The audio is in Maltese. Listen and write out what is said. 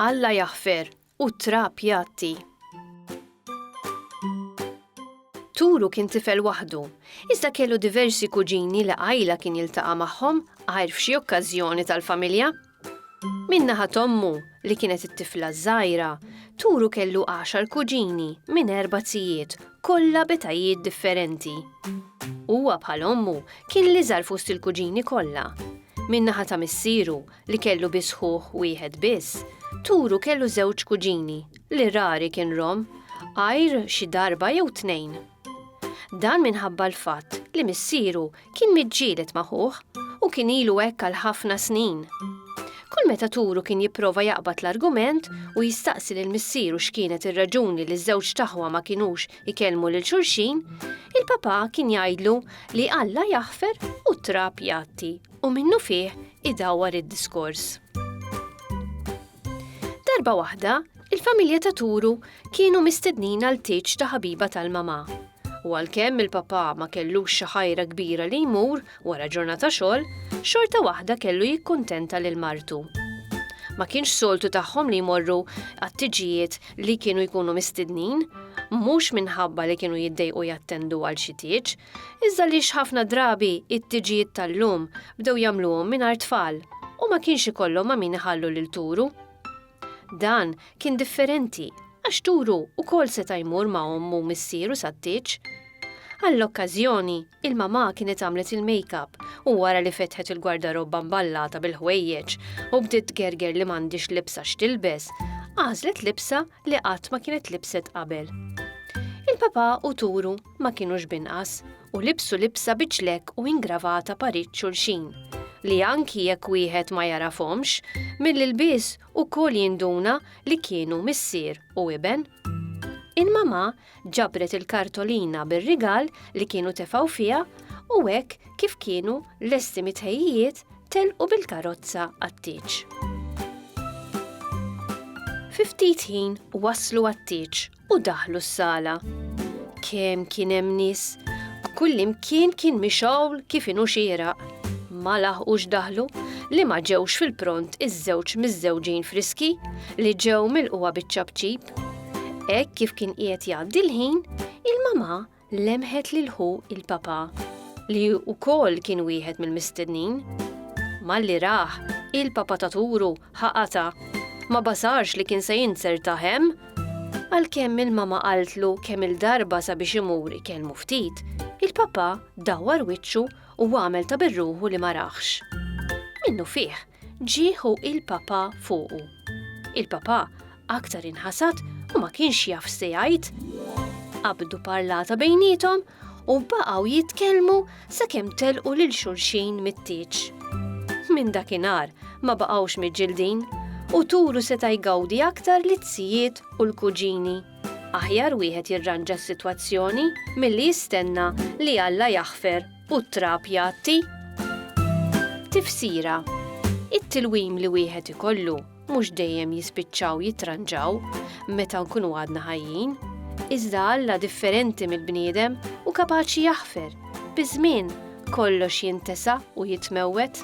Alla jaħfer u trap jatti. Turu kien tifel waħdu, iżda kellu diversi kuġini li għajla kien jiltaqa' magħhom għajr f'xi okkażjoni tal-familja. Minnaħa ommu li kienet it-tifla żgħira, Turu kellu 10 kuġini minn 4 tzijiet, kollha betajiet differenti. Huwa bħal ommu kien l-iżgħar fost il-kuġini kollha. Minnaħa ta' missieru li kellu bisħuħ wieħed biss, Turu kellu 2 kuġini li rari kien rom, għajr xi darba jew 2. Dan minħabba l-fatt li missieru kien miġġieled magħhom u kien ilu hekk għal ħafna snin. Kull meta Turu kien jipprova jaqbad l-argument u jistaqsi lil missieru x'kienet ir-raġuni li ż-żewġ taħwa ma kinux ikellmu lil xulxin, il-papà kien jgħidlu li Alla jaħfer u trap jatti u minnu fih idawwar id-diskors. Darba waħda, il-familja ta' Turu kienu mistednin għal tieġ ta' ħabiba tal-mamà. U għalkemm il-papà ma kellux xi ħajra kbira li jmur wara ġurnata xogħol, xorta waħda kellu jikkuntenta lil martu. Ma kienx soltu tagħhom li jmorru għat-tiġijiet li kienu jkunu mistednin, mhux minħabba li kienu jiddejqu jattendu għal xi tieġ, iżda li ħafna drabi it-tiġijiet tal-lum bdew jagħmluhom mingħajr tfal u ma kienx ikollhom ma min iħallu lil Turu. Dan kien differenti għax Turu wkoll seta' jmur ma' ommu missieru sat-tieġ. Għall-okkażjoni, il-mamà kienet għamlet il-make-up u wara li fetħet il-gwardarobba mballata bil-ħwejjeġ u bdiet tgerger li m'għandix libsa x'tilbes, għażlet libsa li qatt ma kienet libset qabel. Il-papà u Turu ma kienux binqas u libsu libsa biġlek u ingravata parid xulxin li anki jekk wieħed ma jarafhomx, mill-ilbies ukoll jinduna li kienu missier u iben. Il-mamà ġabret il-kartolina bir-rigal li kienu tefgħu fiha u hekk kif kienu lesti mitħejjiet telqu bil-karozza għat-tieġ. Fi ftit ħin waslu għat-tieġ u daħlu s-sala. Kemm kien hemm nies, kullimkien kien mixawl kif inhu xieraq. Ma laħqux daħlu li ma ġewx fil-pront iż-żewġ miż-żewġin friski li ġew milquha biċ-ċabċib. Hekk kif kien qiegħed jgħaddi l-ħin, il-mamà lemħet lilħu il-papà li wkoll kien wieħed mill-mistednin. Malli raħ, il-papà ta' Turu ħaqata ma basarx li kien se jinser taħem. Għalkemm il-mamà qaltlu kemm il-darba sabiex imur ikellmu ftit, il-papà dawwar wiċċu u għamel ta' birruħu li ma raħx. Minnu fih, ġieħu il-papà fuqu. Il-papà aktar inħasad u ma kienx jaf se jgħid. Qabdu parlata bejnietom u baqgħu jitkellmu sakemm telqu lil xulxin mit-tieġ. Minn dakinhar ma baqgħux miġġildin u Turu seta' jgawdi aktar li-tzijiet u l-kuġini. Aħjar wieħed jirranġa s-sitwazzjoni milli jistenna li Alla jaħfer u trap jatti. Tifsira. It-tilwim li wieħed ikollu mhux dejjem jispiċċaw jitranġaw meta nkunu għadna ħajjin, iżda Alla differenti mill-bniedem u kapaċi jaħfer. Biż-żmien kollox jintesa' u jitmewwet.